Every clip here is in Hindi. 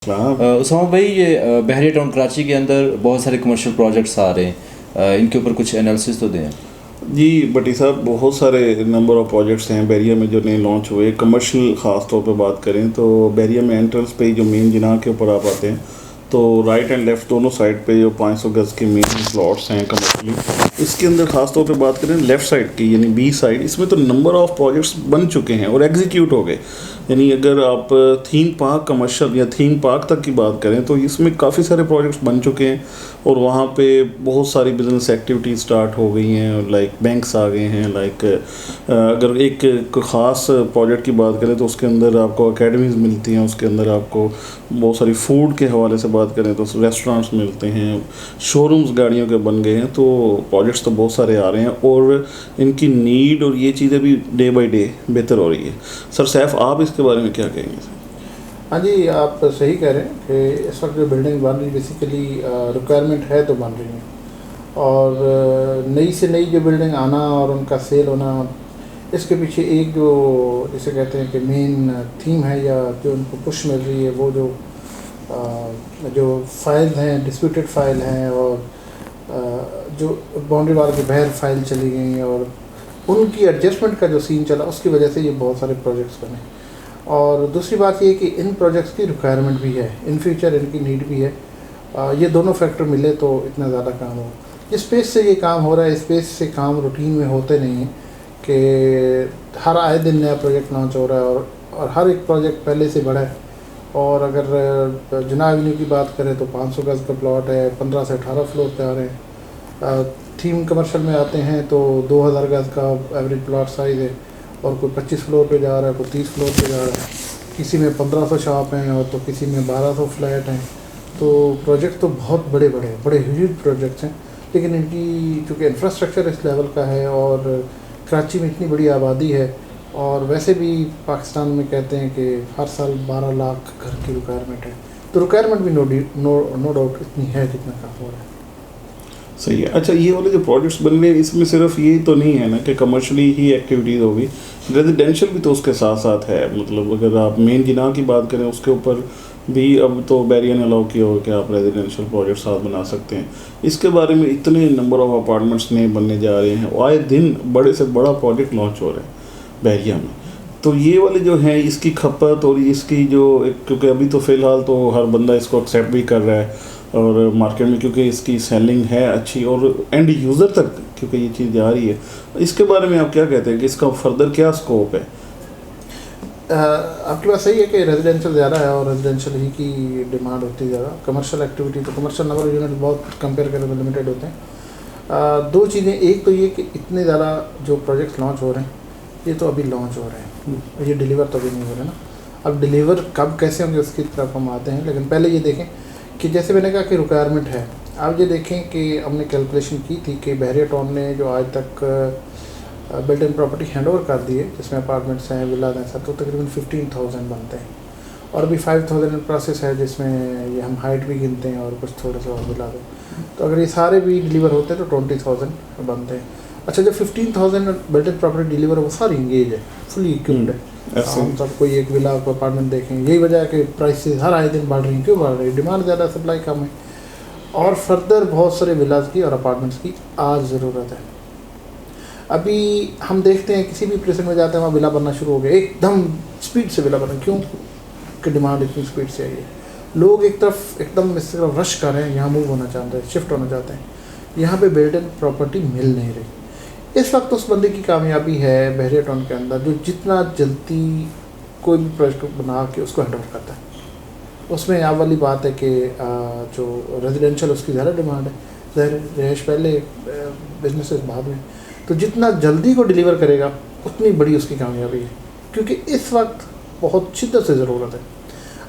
उसामा भाई, ये बहरिया टाउन कराची के अंदर बहुत सारे कमर्शियल प्रोजेक्ट्स आ रहे हैं, इनके ऊपर कुछ एनालिसिस तो दें। जी भट्टी साहब, बहुत सारे नंबर ऑफ़ प्रोजेक्ट्स हैं बहरिया में जो नए लॉन्च हुए। कमर्शियल ख़ास तौर पे बात करें तो बहरिया में एंट्रेंस पे जो मेन जिना के ऊपर आप आते हैं तो राइट एंड लेफ़्ट दोनों साइड पे जो 500 गज़ के मेन प्लॉट्स हैं कमर्शियली, इसके अंदर ख़ास तौर पे बात करें लेफ़्ट साइड की यानी बी साइड, इसमें तो नंबर ऑफ़ प्रोजेक्ट्स बन चुके हैं और एग्जीक्यूट हो गए। यानी अगर आप थीम पार्क कमर्शियल या थीम पार्क तक की बात करें तो इसमें काफ़ी सारे प्रोजेक्ट्स बन चुके हैं और वहाँ पे बहुत सारी बिजनेस एक्टिविटीज़ स्टार्ट हो गई हैं। लाइक बैंक्स आ गए हैं। लाइक अगर एक ख़ास प्रोजेक्ट की बात करें तो उसके अंदर आपको अकेडमीज़ मिलती हैं, उसके अंदर आपको बहुत सारी फूड के हवाले से बात करें तो रेस्टोरेंट्स मिलते हैं, शोरूम्स गाड़ियों के बन गए हैं। तो प्रोजेक्ट्स तो बहुत सारे आ रहे हैं और इनकी नीड और ये चीज़ें भी डे बाई डे बेहतर हो रही है। सर सैफ, आप इसके बारे में क्या कहेंगे? हाँ जी, आप सही कह रहे हैं कि इस वक्त जो बिल्डिंग बन रही बेसिकली रिक्वायरमेंट है तो बन रही है और नई से नई जो बिल्डिंग आना और उनका सेल होना, इसके पीछे एक जो जिसे कहते हैं कि मेन थीम है या जो उनको पुश मिल रही है, वो जो फाइल हैं, डिस्प्यूटेड फाइल हैं और जो बाउंड्री वाल के बाहर फाइल चली गई और उनकी एडजस्टमेंट का जो सीन चला, उसकी वजह से ये बहुत सारे प्रोजेक्ट्स बने। और दूसरी बात ये कि इन प्रोजेक्ट्स की रिक्वायरमेंट भी है, इन फ्यूचर इनकी नीड भी है। ये दोनों फैक्टर मिले तो इतना ज़्यादा काम हो। जिस स्पेस से ये काम हो रहा है, स्पेस से काम रूटीन में होते नहीं हैं कि हर आए दिन नया प्रोजेक्ट लॉन्च हो रहा है और हर एक प्रोजेक्ट पहले से बड़ा है। और अगर जुनाब एवेन्यू की बात करें तो 500 गज़ का प्लॉट है, 15 से 18 फ्लोर पे आ रहे हैं। थीम कमर्शियल में आते हैं तो 2000 गज़ का एवरेज प्लॉट साइज़ है और कोई 25 फ्लोर पे जा रहा है, कोई 30 फ्लोर पे जा रहा है। किसी में 1500 शॉप हैं और तो किसी में 1200 फ्लैट हैं। तो प्रोजेक्ट तो बहुत बड़े ह्यूज प्रोजेक्ट्स हैं, लेकिन इनकी चूँकि इंफ्रास्ट्रक्चर इस लेवल का है और कराची में इतनी बड़ी आबादी है और वैसे भी पाकिस्तान में कहते हैं कि हर साल 12 लाख घर की रिक्वायरमेंट है, तो रिक्वायरमेंट भी नो डाउट इतनी है जितना काम हो रहा है। सही है। अच्छा, ये वाले जो प्रोजेक्ट्स बन रहे हैं इसमें सिर्फ ये तो नहीं है ना कि कमर्शियली ही एक्टिविटीज़ होगी, रेजिडेंशियल भी तो उसके साथ साथ है। मतलब अगर आप मेन जिना की बात करें उसके ऊपर भी अब तो बहरिया ने अलाउ किया हो कि आप रेजिडेंशियल प्रोजेक्ट साथ बना सकते हैं। इसके बारे में इतने नंबर ऑफ़ अपार्टमेंट्स नए बनने जा रहे हैं, आए दिन बड़े से बड़ा प्रोजेक्ट लॉन्च हो रहे हैं बहरिया में। तो ये वाले जो हैं इसकी खपत और इसकी जो, क्योंकि अभी तो फ़िलहाल तो हर बंदा इसको एक्सेप्ट भी कर रहा है और मार्केट में क्योंकि इसकी सेलिंग है अच्छी और एंड यूज़र तक क्योंकि ये चीज़ जा रही है, इसके बारे में आप क्या कहते हैं कि इसका फर्दर क्या स्कोप है? आपकी बात सही है कि रेजिडेंशियल ज़्यादा है और रेजिडेंशियल ही की डिमांड होती है ज़्यादा। कमर्शियल एक्टिविटी तो कमर्शियल नंबर ऑफ यूनिट बहुत कंपेयर करें तो लिमिटेड होते हैं। दो चीज़ें, एक तो ये कि इतने ज़्यादा जो प्रोजेक्ट्स लॉन्च हो रहे हैं ये तो अभी लॉन्च हो रहे हैं, ये डिलीवर तो अभी नहीं हो रहे ना। अब डिलीवर कब कैसे होंगे उसकी तरफ हम आते हैं, लेकिन पहले ये देखें कि जैसे मैंने कहा कि रिक्वायरमेंट है। आप ये देखें कि हमने कैलकुलेशन की थी कि बहरिया टाउन ने जो आज तक built in property hand over कर दी है, जिसमें अपार्टमेंट्स हैं, विलाज हैं, सब, तो तकरीबन 15,000 बनते हैं और अभी 5,000 इन प्रोसेस है, जिसमें ये हम हाइट भी गिनते हैं और कुछ थोड़े से और मिला दें। तो अगर ये सारे भी डिलीवर होते हैं तो 20,000 बनते हैं। अच्छा, जब 15,000 बिल्ट इन प्रॉपर्टी डिलीवर है वो सारी इंगेज है, फुली इक्विप्ड है। हम सब कोई एक विला को अपार्टमेंट देखें, यही वजह है कि प्राइसेस हर आए दिन बढ़ रही हैं। क्यों बढ़ रही है? डिमांड ज़्यादा, सप्लाई कम है और फर्दर बहुत सारे विलाज की और अपार्टमेंट्स की आज ज़रूरत है। अभी हम देखते हैं किसी भी प्लेस में जाते हैं वहाँ विला बनना शुरू हो गया, एकदम स्पीड से विला बना। क्यों? कि डिमांड इतनी स्पीड से आई है। लोग एक तरफ एकदम इस तरफ रश कर रहे हैं, यहाँ मूव होना चाहते हैं, शिफ्ट होना चाहते हैं। यहाँ पे बिल्ट इन प्रॉपर्टी मिल नहीं रही। इस वक्त उस बंदे की कामयाबी है बहरिया टाउन के अंदर जो जितना जल्दी कोई भी प्रोजेक्ट बना के उसको हैंड ओवर करता है। उसमें आप वाली बात है कि जो रेजिडेंशियल उसकी ज़्यादा डिमांड है, रहायश पहले, बिजनेसेस बाद में। तो जितना जल्दी को डिलीवर करेगा उतनी बड़ी उसकी कामयाबी है, क्योंकि इस वक्त बहुत शिद्दत से ज़रूरत है।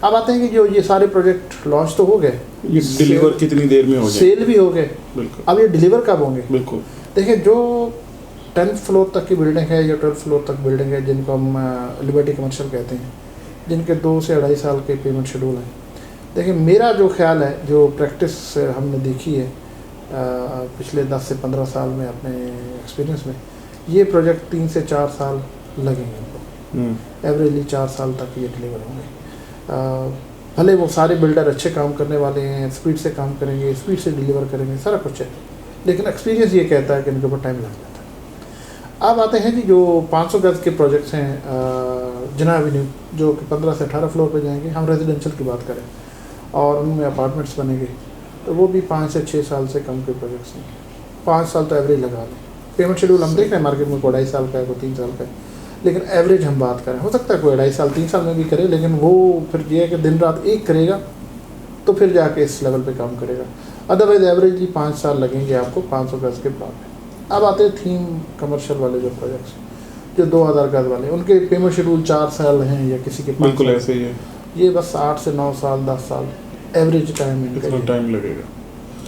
अब आते हैं कि जो ये सारे प्रोजेक्ट लॉन्च तो हो गए, ये डिलीवर कितनी देर में हो जाए? सेल भी हो गए, बिल्कुल। अब ये डिलीवर कब होंगे? बिल्कुल। देखिए, जो 10th फ्लोर तक की बिल्डिंग है या 12th फ्लोर तक बिल्डिंग है, जिनको हम लिबर्टी कमर्शियल कहते हैं, जिनके 2 से 2.5 साल के पेमेंट शेड्यूल हैं। देखिए, मेरा जो ख्याल है, जो प्रैक्टिस हमने देखी है पिछले 10 से 15 साल में अपने एक्सपीरियंस में, ये प्रोजेक्ट 3 से 4 साल लगेंगे इनको। एवरेजली 4 साल तक ये डिलीवर होंगे। भले वो सारे बिल्डर अच्छे काम करने वाले हैं, स्पीड से काम करेंगे, स्पीड से डिलीवर करेंगे, सारा कुछ है, लेकिन एक्सपीरियंस ये कहता है कि इनके ऊपर टाइम लग जाता है। अब आते हैं कि जो 500 गज के प्रोजेक्ट्स हैं जना एवेन्यू, जो कि 15 से 18 फ्लोर पे जाएंगे, हम रेजिडेंशियल की बात करें और उनमें अपार्टमेंट्स बनेंगे, तो वो भी 5 से 6 साल से कम के प्रोजेक्ट्स हैं। 5 साल तो एवरेज लगा लें। पेमेंट शेड्यूल हम देख रहे हैं मार्केट में, कोई 2.5 साल का है, कोई 3 साल का है, लेकिन एवरेज हम बात करें, हो सकता है कोई 2.5 साल 3 साल में भी करे, लेकिन वो फिर ये है कि दिन रात एक करेगा तो फिर जाके इस लेवल पे काम करेगा। अदरवाइज एवरेजली 5 साल लगेंगे आपको 500 गज के प्लॉट में। अब आते हैं थीम कमर्शियल वाले जो प्रोजेक्ट्स, जो 2000 गज वाले, उनके पेमेंट शेड्यूल 4 साल हैं या किसी के 5 बिल्कुल साल। ऐसे ही है, ये बस 8 से 9 साल 10 साल एवरेज टाइम इतना टाइम लगेगा,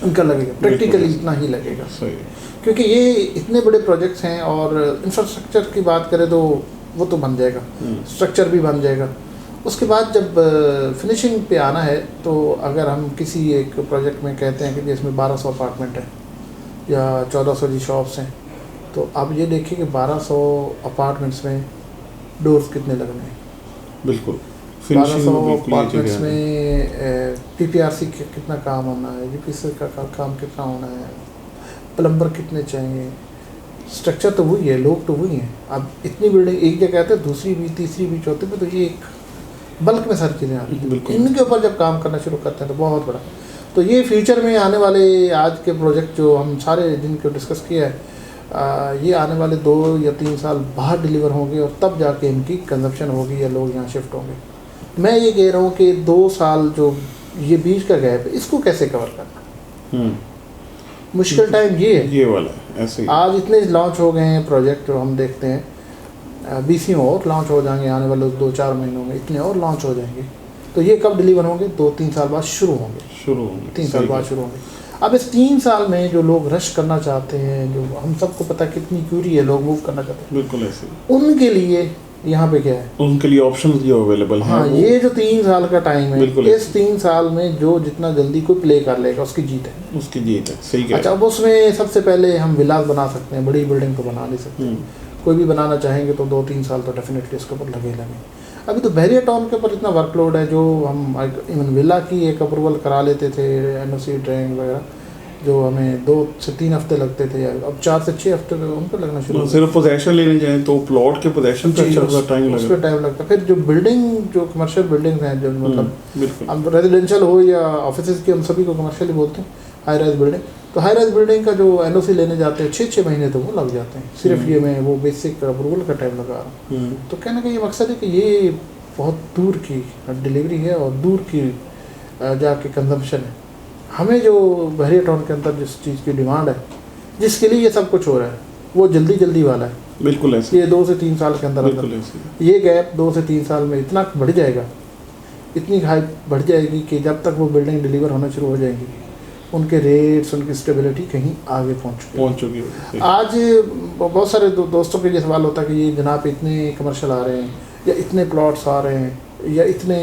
इनका लगेगा, प्रैक्टिकली इतना ही लगेगा, सही। क्योंकि ये इतने बड़े प्रोजेक्ट्स हैं। और इंफ्रास्ट्रक्चर की बात करें तो वो तो बन जाएगा, स्ट्रक्चर भी बन जाएगा। उसके बाद जब फिनिशिंग पे आना है, तो अगर हम किसी एक प्रोजेक्ट में कहते हैं कि जिसमें 1200 अपार्टमेंट है या 1400 जी शॉप्स हैं, तो अब ये देखिए कि 1200 अपार्टमेंट्स में डोर्स कितने लगने हैं, बिल्कुल 1200 अपार्टमेंट्स में PPRC कितना काम होना है, UPC का काम कितना होना है, प्लम्बर कितने चाहिए, स्ट्रक्चर तो वही है, लोग तो वही हैं। अब इतनी बिल्डिंग एक जगह आते हैं, दूसरी भी, तीसरी भी, चौथी भी, तो ये एक बल्क में सारी चीज़ें आती हैं। इनके ऊपर जब काम करना शुरू करते हैं तो बहुत बड़ा, तो ये फ्यूचर में आने वाले आज के प्रोजेक्ट जो हम सारे जिनको डिस्कस किया है, ये आने वाले 2 या 3 साल बाहर डिलीवर होंगे और तब जाके इनकी कंजप्शन होगी या लोग यहाँ शिफ्ट होंगे। मैं ये कह रहा हूँ कि 2 साल जो ये बीच का गैप है, इसको कैसे कवर करना, मुश्किल टाइम ये है, ये वाला है, ऐसे ही। आज इतने लॉन्च हो गए हैं प्रोजेक्ट, जो हम देखते हैं 20 में और लॉन्च हो जाएंगे आने वाले 2-4 महीनों में, इतने और लॉन्च हो जाएंगे। तो ये कब डिलीवर होंगे, 2-3 साल बाद शुरू होंगे, 3 साल बाद शुरू होंगे। अब इस 3 साल में जो लोग रश करना चाहते हैं, जो हम सबको पता है कितनी क्यूरी है, लोग मूव करना चाहते हैं, बिल्कुल ऐसे ही। उनके लिए यहाँ पे क्या है, उनके लिए ऑप्शंस जो अवेलेबल हैं, हाँ, ये जो 3 साल का टाइम है, बिल्कुल इस 3 साल में जो जितना जल्दी कोई प्ले कर लेगा उसकी जीत है, उसकी जीत है, सही कह अच्छा। अब उसमें सबसे पहले हम विलास बना सकते हैं, बड़ी बिल्डिंग तो बना नहीं सकते, कोई भी बनाना चाहेंगे तो 2-3 साल तो डेफिनेटली इसके ऊपर लगे। अभी तो बहरिया टाउन के ऊपर इतना वर्कलोड है, जो हम इवन विला की एक अप्रूवल करा लेते थे, NOC ड्राइंग वगैरह, जो हमें 2 से 3 हफ्ते लगते थे, अब 4 से 6 हफ्ते उनको लगना शुरू हो। सिर्फ पोजेशन लेने जाए तो प्लॉट के पोजेशन पे अच्छा टाइम उस पर टाइम लगता है। फिर जो बिल्डिंग, जो कमर्शियल बिल्डिंग हैं, जो मतलब अब रेजिडेंशियल हो या ऑफिस की, हम सभी को कमर्शियल ही बोलते हैं, हाई राइज बिल्डिंग, तो हाई राइज बिल्डिंग का जो NOC लेने जाते हैं 6-6 महीने तो वो लग जाते हैं, सिर्फ ये मैं वो बेसिक अप्रूवल का टाइम लगा रहा हूँ। तो कहने का ये मकसद है कि ये बहुत दूर की डिलीवरी है और दूर की जाके कंजम्पशन है। हमें जो बहरिया टाउन के अंदर जिस चीज़ की डिमांड है, जिसके लिए ये सब कुछ हो रहा है, वो जल्दी जल्दी वाला है, बिल्कुल ऐसे, ये 2 से 3 साल के अंदर ये गैप 2 से 3 साल में इतना बढ़ जाएगा, इतनी हाइप बढ़ जाएगी कि जब तक वो बिल्डिंग डिलीवर होना शुरू हो जाएंगी, उनके रेट्स, उनकी स्टेबिलिटी कहीं आगे पहुंच चुकी है। आज बहुत सारे दोस्तों के ये सवाल होता है कि ये जनाब इतने कमर्शियल आ रहे हैं, या इतने प्लॉट्स आ रहे हैं, या इतने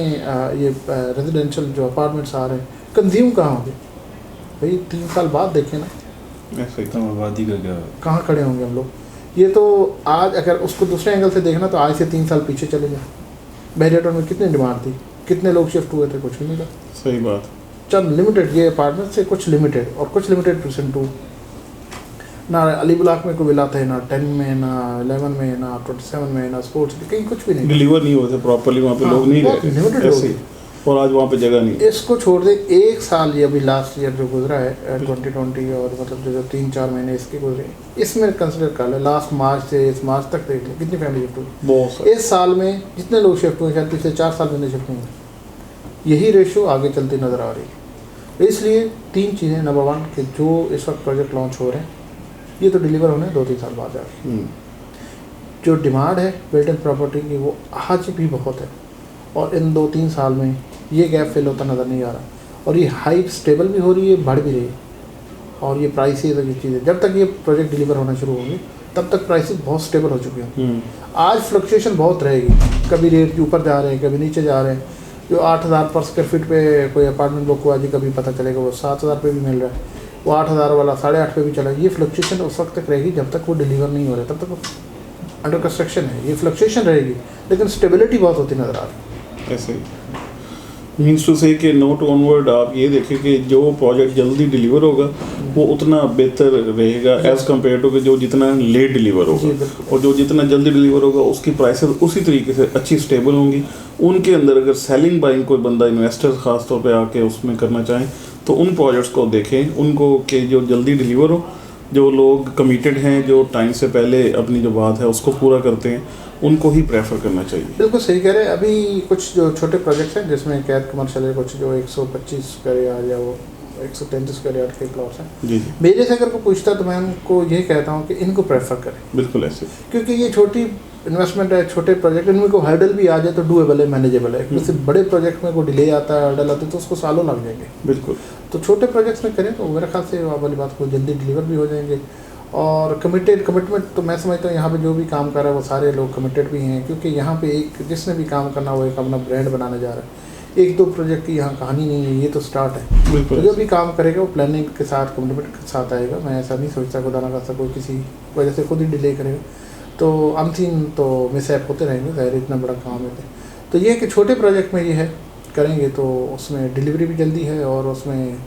ये रेजिडेंशियल जो अपार्टमेंट्स आ रहे हैं, कंज्यूम कहाँ होंगे भाई? 3 साल बाद देखें ना, ऐसे ही आबादी का क्या, कहाँ खड़े होंगे हम लोग। ये तो आज अगर उसको दूसरे एंगल से देखना, तो आज से 3 साल पीछे चले जाए, बहरिया टाउन में कितनी डिमांड थी, कितने लोग शिफ्ट हुए थे, कुछ भी नहीं था, सही बात, चंद लिमिटेड, ये अपार्टमेंट से कुछ लिमिटेड, और कुछ लिमिटेड %2, ना अली ब्लॉक में कोई विला थे, ना 10 में, ना 11 में, ना 27 में, ना स्पोर्ट्स में, कहीं कुछ भी नहीं, डिलीवर नहीं होते प्रॉपर्ली, वहाँ पे लोग नहीं रहते ऐसे, और आज वहाँ पे जगह नहीं। इसको छोड़ दे 1 साल, ये अभी लास्ट ईयर जो गुजरा है 2020, और मतलब जो 3-4 महीने इसके गुजरे, इसमें कंसिडर कर ले, लास्ट मार्च से इस मार्च तक देख ले कितनी फैमिली शिफ्ट हुई, बहुत। इस साल में जितने लोग शिफ्ट हुए, शायद पिछले 4 साल में नहीं शिफ्ट हुए। यही रेशो आगे चलती नज़र आ रही है। इसलिए 3 चीज़ें, नंबर 1 कि जो इस वक्त प्रोजेक्ट लॉन्च हो रहे हैं, ये तो डिलीवर होने 2-3 साल बाद जाके, जो डिमांड है बिल्ट इन प्रॉपर्टी की, वो आज भी बहुत है, और इन 2-3 साल में ये गैप फिल होता नज़र नहीं आ रहा, और ये हाइप स्टेबल भी हो रही है, बढ़ भी रही है, और ये प्राइसेज और ये चीज़ें, जब तक ये प्रोजेक्ट डिलीवर होना शुरू होंगे तब तक प्राइसेज बहुत स्टेबल हो चुके हैं। आज फ्लक्चुएशन बहुत रहेगी, कभी रेट ऊपर जा रहे हैं, कभी नीचे जा रहे हैं। जो 8,000 पर स्क्वायर फीट पे कोई अपार्टमेंट बुक हुआ जी, कभी पता चलेगा वो 7,000 पे भी मिल रहा है, वो 8,000 वाला 8,500 पे भी चला। ये फ्लक्चुएशन उस वक्त तक रहेगी जब तक वो डिलीवर नहीं हो रहा, तब तक वो अंडर कंस्ट्रक्शन है, ये फ्लक्चुएशन रहेगी, लेकिन स्टेबिलिटी बहुत होती नज़र आ रही है। ऐसे ही मीन्स टू से कि नोट ऑनवर्ड आप ये देखें कि जो प्रोजेक्ट जल्दी डिलीवर होगा वो उतना बेहतर रहेगा एज़ कम्पेयर टू कि जो जितना लेट डिलीवर जी, होगा, बिल्कुल। और जो जितना जल्दी डिलीवर होगा उसकी प्राइसेस उसी तरीके से अच्छी स्टेबल होंगी। उनके अंदर अगर सेलिंग बाइंग कोई बंदा इन्वेस्टर ख़ास तौर पे आके उसमें करना चाहें तो उन प्रोजेक्ट्स को देखें, उनको कि जो जल्दी डिलीवर हो, जो लोग कमिटेड हैं, जो टाइम से पहले अपनी जो बात है उसको पूरा करते हैं, उनको ही प्रेफर करना चाहिए। बिल्कुल सही कह रहे हैं। अभी कुछ जो छोटे प्रोजेक्ट्स हैं जिसमें कैद कमर्शियल है, कुछ जो 125 स्क्वायर यार्ड या वो 133 स्क्वायर यार्ड के प्लॉट्स हैं, जी जी मेरे से अगर कोई पूछता तो मैं उनको यही कहता हूँ कि इनको प्रेफर करें, बिल्कुल ऐसे। क्योंकि ये छोटी इन्वेस्टमेंट है, छोटे प्रोजेक्ट, इनमें को हर्डल भी आ जाए तो डूएबल है, मैनेजेबल है। जैसे बड़े प्रोजेक्ट में कोई डिले आता है, हर्डल आता है तो उसको सालों लग जाएंगे। बिल्कुल तो छोटे प्रोजेक्ट्स में करें तो मेरे ख्याल से आप वाली बात को जल्दी डिलीवर भी हो जाएंगे। और कमिटमेंट तो मैं समझता हूँ यहाँ पे जो भी काम कर रहा है वो सारे लोग कमिटेड भी हैं, क्योंकि यहाँ पे एक जिसने भी काम करना वो एक अपना ब्रांड बनाने जा रहा है। एक दो प्रोजेक्ट की यहाँ कहानी नहीं है, ये तो स्टार्ट है। तो बिल्कुल जो भी काम करेगा वो प्लानिंग के साथ, कमिटमेंट के साथ आएगा। मैं ऐसा नहीं सोचता खुदा ना खास्ता कोई किसी वजह से खुद ही डिले करेगा तो अनसीन तो मिसहैप होते रहेंगे, ज़ाहिर इतना बड़ा काम है। तो ये है कि छोटे प्रोजेक्ट में ये है करेंगे तो उसमें डिलीवरी भी जल्दी है, और उसमें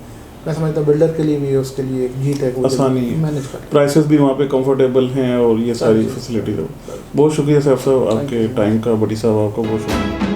मैं समझता हूँ बिल्डर के लिए भी उसके लिए एक जीत है, वो आसानी है, मैनेज कर। प्राइसेस भी वहाँ पे कंफर्टेबल हैं और ये सारी फैसिलिटीज। बहुत शुक्रिया साहब Thank आपके you. टाइम का, बड़ी साहब आपका बहुत शुक्रिया।